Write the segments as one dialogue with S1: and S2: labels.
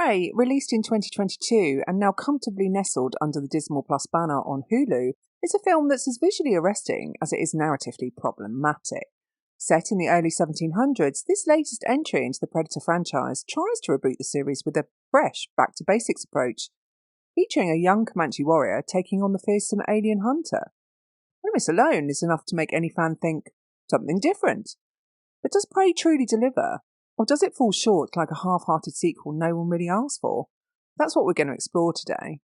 S1: Prey, released in 2022 and now comfortably nestled under the Dismal Plus banner on Hulu, is a film that's as visually arresting as it is narratively problematic. Set in the early 1700s, this latest entry into the Predator franchise tries to reboot the series with a fresh, back-to-basics approach, featuring a young Comanche warrior taking on the fearsome alien hunter. The premise alone is enough to make any fan think, something different. But does Prey truly deliver? Or does it fall short like a half-hearted sequel no one really asked for? That's what we're going to explore today.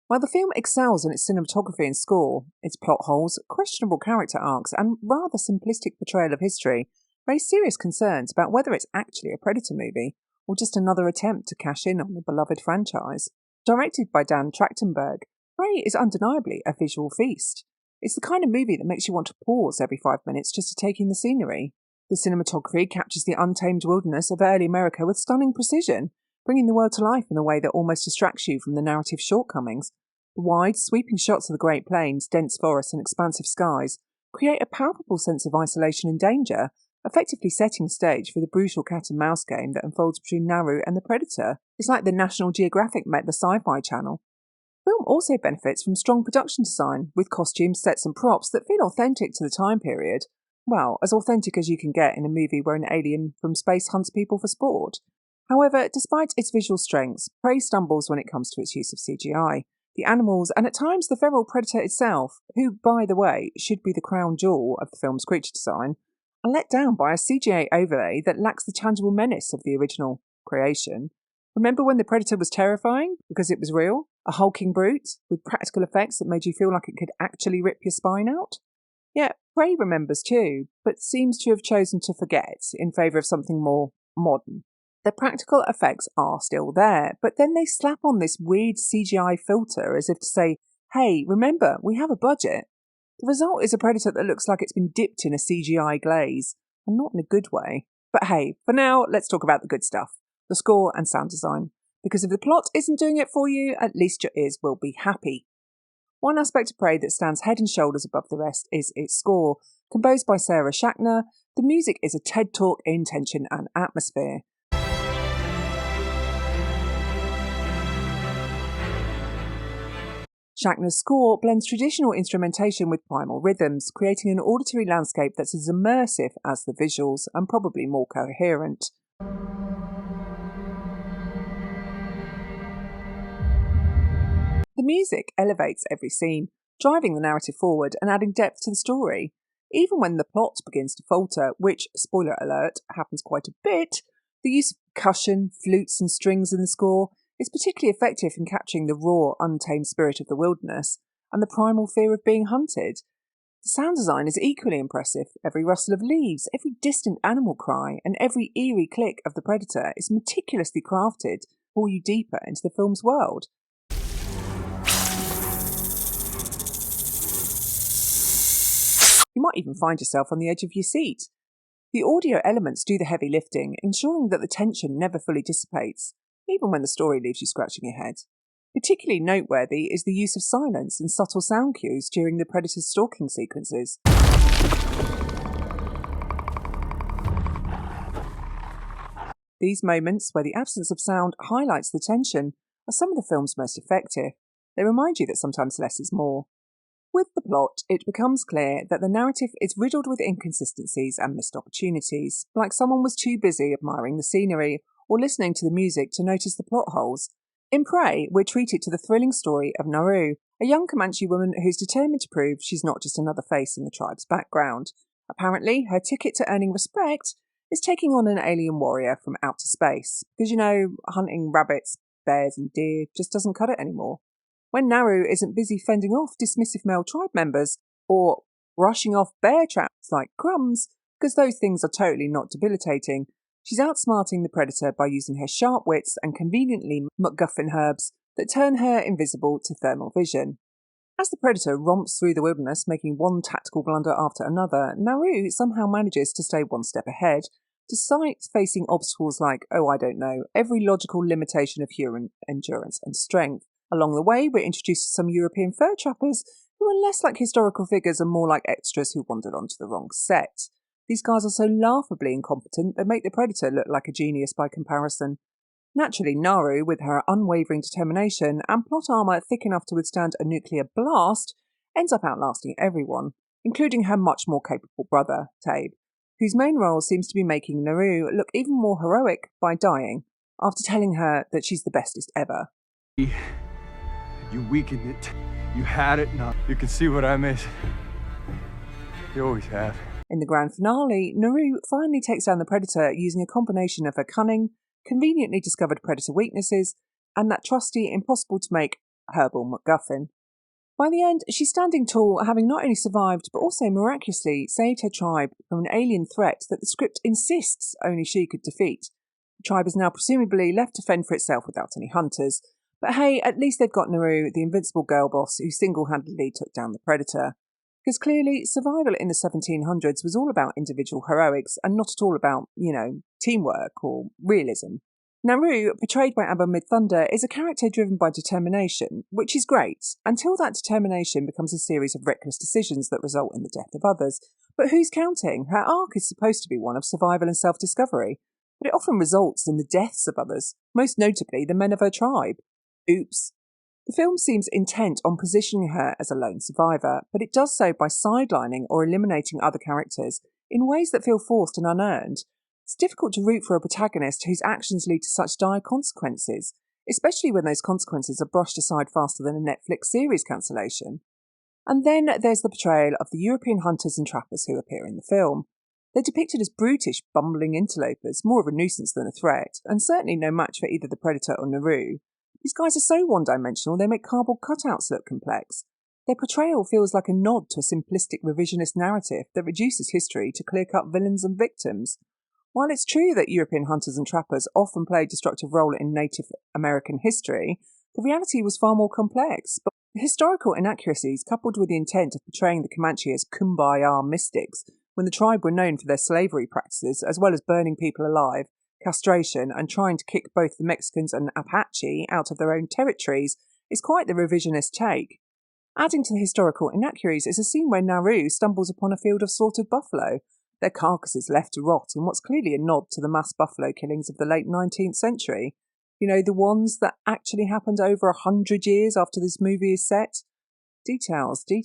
S1: While the film excels in its cinematography and score, its plot holes, questionable character arcs, and rather simplistic portrayal of history raise serious concerns about whether it's actually a Predator movie or just another attempt to cash in on the beloved franchise. Directed by Dan Trachtenberg, Prey is undeniably a visual feast. It's the kind of movie that makes you want to pause every 5 minutes just to take in the scenery. The cinematography captures the untamed wilderness of early America with stunning precision, bringing the world to life in a way that almost distracts you from the narrative shortcomings. The wide, sweeping shots of the Great Plains, dense forests and expansive skies create a palpable sense of isolation and danger, effectively setting the stage for the brutal cat-and-mouse game that unfolds between Naru and the Predator. It's like the National Geographic met the Sci-Fi Channel. The film also benefits from strong production design, with costumes, sets and props that feel authentic to the time period. Well, as authentic as you can get in a movie where an alien from space hunts people for sport. However, despite its visual strengths, Prey stumbles when it comes to its use of CGI. The animals, and at times the feral predator itself, who, by the way, should be the crown jewel of the film's creature design, are let down by a CGI overlay that lacks the tangible menace of the original creation. Remember when the Predator was terrifying because it was real? A hulking brute with practical effects that made you feel like it could actually rip your spine out? Yeah, Prey remembers too, but seems to have chosen to forget in favour of something more modern. The practical effects are still there, but then they slap on this weird CGI filter as if to say, hey, remember, we have a budget. The result is a Predator that looks like it's been dipped in a CGI glaze, and not in a good way. But hey, for now, let's talk about the good stuff, the score and sound design. Because if the plot isn't doing it for you, at least your ears will be happy. One aspect of Prey that stands head and shoulders above the rest is its score. Composed by Sarah Schachner, the music is a TED talk in tension and atmosphere. Schachner's score blends traditional instrumentation with primal rhythms, creating an auditory landscape that's as immersive as the visuals and probably more coherent. The music elevates every scene, driving the narrative forward and adding depth to the story. Even when the plot begins to falter, which, spoiler alert, happens quite a bit, the use of percussion, flutes and strings in the score is particularly effective in capturing the raw, untamed spirit of the wilderness and the primal fear of being hunted. The sound design is equally impressive. Every rustle of leaves, every distant animal cry, and every eerie click of the Predator is meticulously crafted to pull you deeper into the film's world. You might even find yourself on the edge of your seat. The audio elements do the heavy lifting, ensuring that the tension never fully dissipates, even when the story leaves you scratching your head. Particularly noteworthy is the use of silence and subtle sound cues during the Predator's stalking sequences. These moments, where the absence of sound highlights the tension, are some of the film's most effective. They remind you that sometimes less is more. With the plot, it becomes clear that the narrative is riddled with inconsistencies and missed opportunities, like someone was too busy admiring the scenery or listening to the music to notice the plot holes. In Prey, we're treated to the thrilling story of Naru, a young Comanche woman who's determined to prove she's not just another face in the tribe's background. Apparently, her ticket to earning respect is taking on an alien warrior from outer space, because, hunting rabbits, bears and deer just doesn't cut it anymore. When Naru isn't busy fending off dismissive male tribe members, or brushing off bear traps like crumbs, because those things are totally not debilitating, she's outsmarting the Predator by using her sharp wits and conveniently MacGuffin herbs that turn her invisible to thermal vision. As the Predator romps through the wilderness, making one tactical blunder after another, Naru somehow manages to stay one step ahead, despite facing obstacles like, every logical limitation of human endurance and strength. Along the way, we're introduced to some European fur trappers who are less like historical figures and more like extras who wandered onto the wrong set. These guys are so laughably incompetent they make the Predator look like a genius by comparison. Naturally, Naru, with her unwavering determination and plot armour thick enough to withstand a nuclear blast, ends up outlasting everyone, including her much more capable brother, Tabe, whose main role seems to be making Naru look even more heroic by dying, after telling her that she's the bestest ever.
S2: You weakened it. You had it now. You can see what I miss. You always have.
S1: In the grand finale, Naru finally takes down the Predator using a combination of her cunning, conveniently discovered Predator weaknesses, and that trusty, impossible-to-make herbal MacGuffin. By the end, she's standing tall, having not only survived, but also miraculously saved her tribe from an alien threat that the script insists only she could defeat. The tribe is now presumably left to fend for itself without any hunters. But hey, at least they've got Naru, the invincible girl boss who single-handedly took down the Predator. Because clearly, survival in the 1700s was all about individual heroics and not at all about, teamwork or realism. Naru, portrayed by Amber Midthunder, is a character driven by determination, which is great, until that determination becomes a series of reckless decisions that result in the death of others. But who's counting? Her arc is supposed to be one of survival and self-discovery, but it often results in the deaths of others, most notably the men of her tribe. Oops. The film seems intent on positioning her as a lone survivor, but it does so by sidelining or eliminating other characters in ways that feel forced and unearned. It's difficult to root for a protagonist whose actions lead to such dire consequences, especially when those consequences are brushed aside faster than a Netflix series cancellation. And then there's the portrayal of the European hunters and trappers who appear in the film. They're depicted as brutish, bumbling interlopers, more of a nuisance than a threat, and certainly no match for either the Predator or Naru. These guys are so one-dimensional they make cardboard cutouts look complex. Their portrayal feels like a nod to a simplistic revisionist narrative that reduces history to clear-cut villains and victims. While it's true that European hunters and trappers often play a destructive role in Native American history, the reality was far more complex. But the historical inaccuracies, coupled with the intent of portraying the Comanche as kumbaya mystics, when the tribe were known for their slavery practices, as well as burning people alive, castration, and trying to kick both the Mexicans and Apache out of their own territories, is quite the revisionist take. Adding to the historical inaccuracies is a scene where Naru stumbles upon a field of slaughtered buffalo, their carcasses left to rot in what's clearly a nod to the mass buffalo killings of the late 19th century. The ones that actually happened over 100 years after this movie is set. Details. The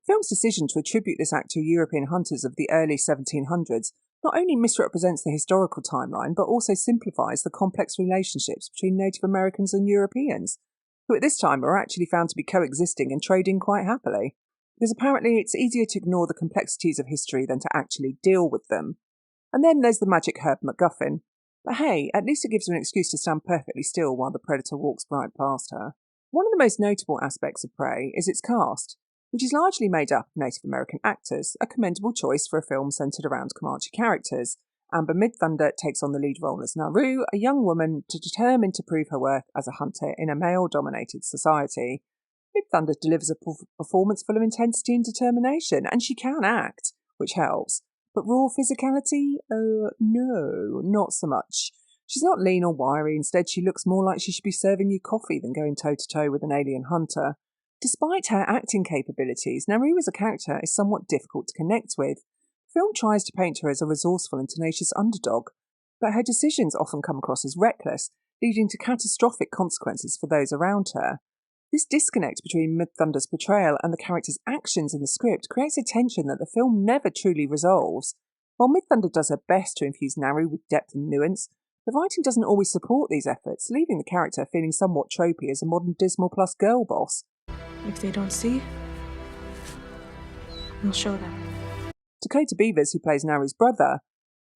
S1: film's decision to attribute this act to European hunters of the early 1700s not only misrepresents the historical timeline, but also simplifies the complex relationships between Native Americans and Europeans, who at this time are actually found to be coexisting and trading quite happily. Because apparently it's easier to ignore the complexities of history than to actually deal with them. And then there's the magic herb MacGuffin. But hey, at least it gives her an excuse to stand perfectly still while the Predator walks right past her. One of the most notable aspects of Prey is its cast, which is largely made up of Native American actors, a commendable choice for a film centred around Comanche characters. Amber Midthunder takes on the lead role as Naru, a young woman determined to prove her worth as a hunter in a male-dominated society. Midthunder delivers a performance full of intensity and determination, and she can act, which helps. But raw physicality? No, not so much. She's not lean or wiry, instead she looks more like she should be serving you coffee than going toe-to-toe with an alien hunter. Despite her acting capabilities, Naru as a character is somewhat difficult to connect with. The film tries to paint her as a resourceful and tenacious underdog, but her decisions often come across as reckless, leading to catastrophic consequences for those around her. This disconnect between Midthunder's portrayal and the character's actions in the script creates a tension that the film never truly resolves. While Midthunder does her best to infuse Naru with depth and nuance, the writing doesn't always support these efforts, leaving the character feeling somewhat tropey as a modern Dismal Plus girl boss.
S3: If they don't see, we'll show them.
S1: Dakota Beavers, who plays Naru's brother,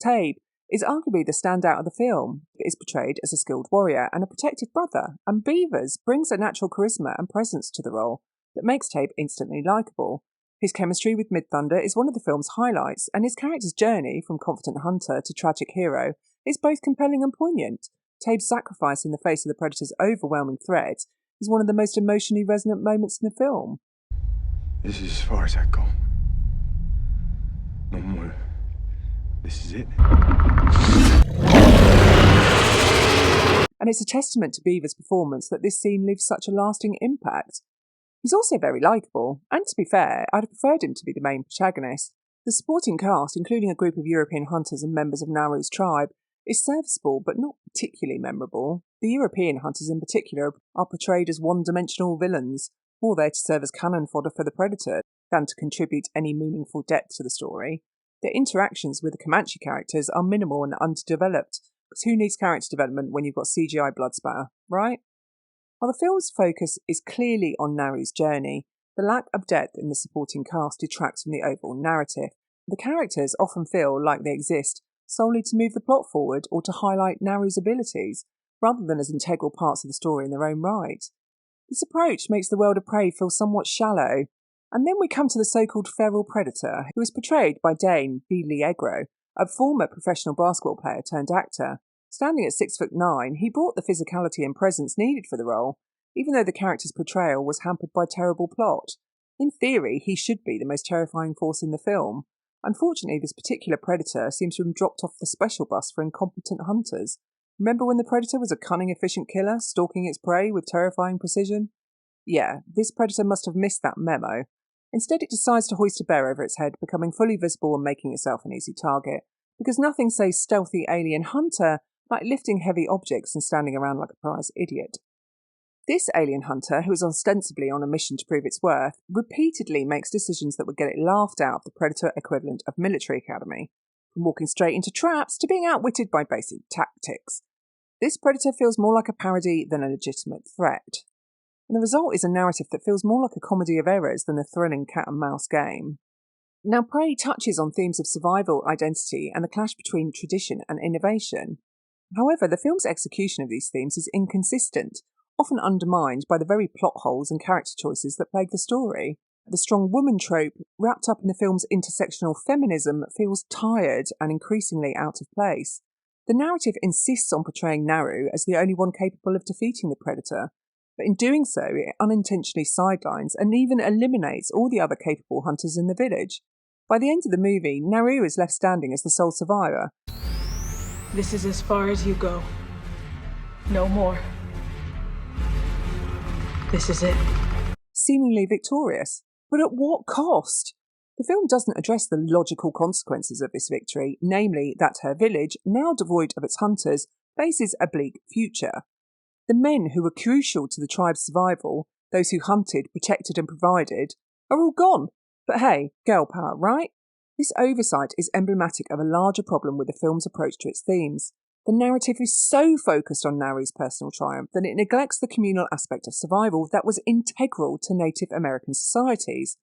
S1: Tabe, is arguably the standout of the film. It is portrayed as a skilled warrior and a protective brother, and Beavers brings a natural charisma and presence to the role that makes Tabe instantly likeable. His chemistry with Midthunder is one of the film's highlights, and his character's journey from confident hunter to tragic hero is both compelling and poignant. Tabe's sacrifice in the face of the Predator's overwhelming threat is one of the most emotionally resonant moments in the film.
S2: This is as far as I go. No more. This is it.
S1: And it's a testament to Beaver's performance that this scene leaves such a lasting impact. He's also very likeable, and to be fair, I'd have preferred him to be the main protagonist. The supporting cast, including a group of European hunters and members of Naru's tribe, is serviceable but not particularly memorable. The European hunters in particular are portrayed as one-dimensional villains, more there to serve as cannon fodder for the Predator than to contribute any meaningful depth to the story. The interactions with the Comanche characters are minimal and underdeveloped, because who needs character development when you've got CGI blood spatter, right? While the film's focus is clearly on Naru's journey, the lack of depth in the supporting cast detracts from the overall narrative. The characters often feel like they exist solely to move the plot forward or to highlight Naru's abilities, rather than as integral parts of the story in their own right. This approach makes the world of Prey feel somewhat shallow. And then we come to the so-called feral predator, who is portrayed by Dane Vigliegro, a former professional basketball player turned actor. Standing at 6'9", he brought the physicality and presence needed for the role, even though the character's portrayal was hampered by terrible plot. In theory, he should be the most terrifying force in the film. Unfortunately, this particular predator seems to have dropped off the special bus for incompetent hunters. Remember when the predator was a cunning, efficient killer, stalking its prey with terrifying precision? Yeah, this predator must have missed that memo. Instead, it decides to hoist a bear over its head, becoming fully visible and making itself an easy target. Because nothing says stealthy alien hunter like lifting heavy objects and standing around like a prize idiot. This alien hunter, who is ostensibly on a mission to prove its worth, repeatedly makes decisions that would get it laughed out of the predator equivalent of military academy, from walking straight into traps to being outwitted by basic tactics. This predator feels more like a parody than a legitimate threat. And the result is a narrative that feels more like a comedy of errors than a thrilling cat-and-mouse game. Now, Prey touches on themes of survival, identity, and the clash between tradition and innovation. However, the film's execution of these themes is inconsistent, often undermined by the very plot holes and character choices that plague the story. The strong woman trope, wrapped up in the film's intersectional feminism, feels tired and increasingly out of place. The narrative insists on portraying Naru as the only one capable of defeating the Predator, but in doing so, it unintentionally sidelines and even eliminates all the other capable hunters in the village. By the end of the movie, Naru is left standing as the sole survivor.
S3: This is as far as you go. No more. This is it.
S1: Seemingly victorious. But at what cost? The film doesn't address the logical consequences of this victory, namely that her village, now devoid of its hunters, faces a bleak future. The men who were crucial to the tribe's survival, those who hunted, protected and provided, are all gone. But hey, girl power, right? This oversight is emblematic of a larger problem with the film's approach to its themes. The narrative is so focused on Naru's personal triumph that it neglects the communal aspect of survival that was integral to Native American societies.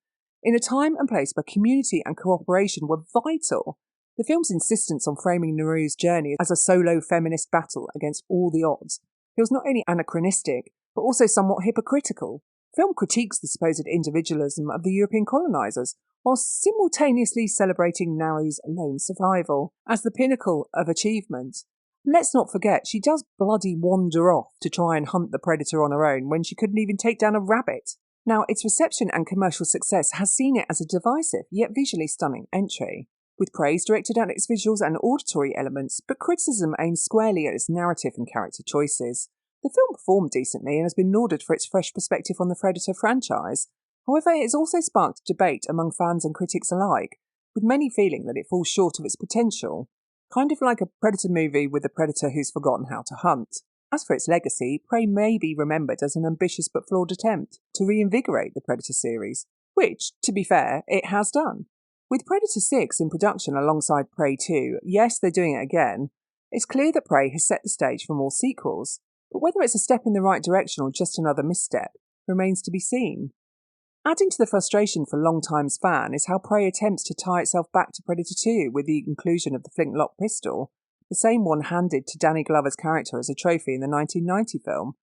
S1: In a time and place where community and cooperation were vital, the film's insistence on framing Naru's journey as a solo feminist battle against all the odds feels not only anachronistic, but also somewhat hypocritical. The film critiques the supposed individualism of the European colonisers, whilst simultaneously celebrating Naru's lone survival as the pinnacle of achievement. Let's not forget, she does bloody wander off to try and hunt the predator on her own when she couldn't even take down a rabbit. Now, its reception and commercial success has seen it as a divisive, yet visually stunning entry, with praise directed at its visuals and auditory elements, but criticism aimed squarely at its narrative and character choices. The film performed decently and has been lauded for its fresh perspective on the Predator franchise. However, it has also sparked debate among fans and critics alike, with many feeling that it falls short of its potential. Kind of like a Predator movie with a predator who's forgotten how to hunt. As for its legacy, Prey may be remembered as an ambitious but flawed attempt to reinvigorate the Predator series, which, to be fair, it has done. With Predator 6 in production alongside Prey 2, yes, they're doing it again, it's clear that Prey has set the stage for more sequels, but whether it's a step in the right direction or just another misstep remains to be seen. Adding to the frustration for long-time fan is how Prey attempts to tie itself back to Predator 2 with the inclusion of the flintlock pistol, the same one handed to Danny Glover's character as a trophy in the 1990 film.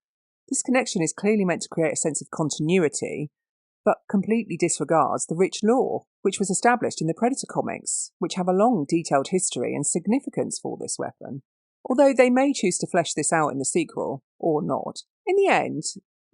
S1: This connection is clearly meant to create a sense of continuity, but completely disregards the rich lore, which was established in the Predator comics, which have a long, detailed history and significance for this weapon. Although they may choose to flesh this out in the sequel, or not. In the end,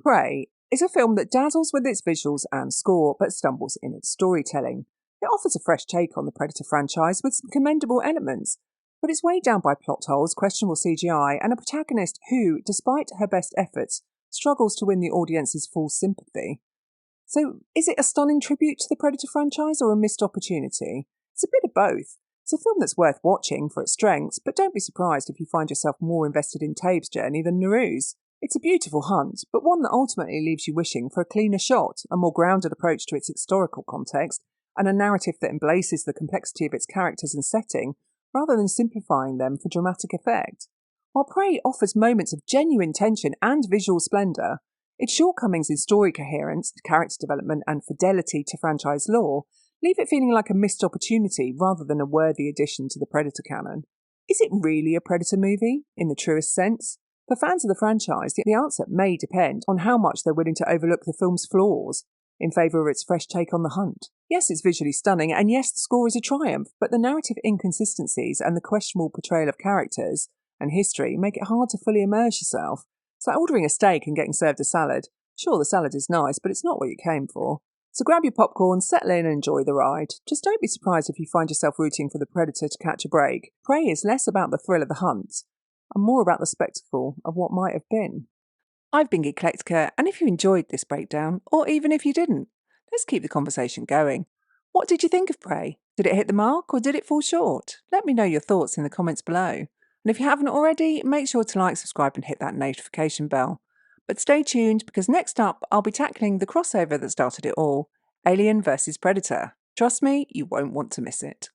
S1: Prey is a film that dazzles with its visuals and score, but stumbles in its storytelling. It offers a fresh take on the Predator franchise with some commendable elements, but it's weighed down by plot holes, questionable CGI, and a protagonist who, despite her best efforts, struggles to win the audience's full sympathy. So, is it a stunning tribute to the Predator franchise or a missed opportunity? It's a bit of both. It's It's a film that's worth watching for its strengths, but don't be surprised if you find yourself more invested in Tabe's journey than Naru's. It's a beautiful hunt, but one that ultimately leaves you wishing for a cleaner shot, a more grounded approach to its historical context, and a narrative that embraces the complexity of its characters and setting, rather than simplifying them for dramatic effect. While Prey offers moments of genuine tension and visual splendour, its shortcomings in story coherence, character development, and fidelity to franchise lore leave it feeling like a missed opportunity rather than a worthy addition to the Predator canon. Is it really a Predator movie, in the truest sense? For fans of the franchise, the answer may depend on how much they're willing to overlook the film's flaws in favour of its fresh take on the hunt. Yes, it's visually stunning, and yes, the score is a triumph, but the narrative inconsistencies and the questionable portrayal of characters and history make it hard to fully immerse yourself. It's like ordering a steak and getting served a salad. Sure, the salad is nice, but it's not what you came for. So grab your popcorn, settle in and enjoy the ride. Just don't be surprised if you find yourself rooting for the Predator to catch a break. Prey is less about the thrill of the hunt and more about the spectacle of what might have been. I've been Geeklectica, and if you enjoyed this breakdown, or even if you didn't, let's keep the conversation going. What did you think of Prey? Did it hit the mark or did it fall short? Let me know your thoughts in the comments below. And if you haven't already, make sure to like, subscribe and hit that notification bell. But stay tuned, because next up I'll be tackling the crossover that started it all, Alien vs Predator. Trust me, you won't want to miss it.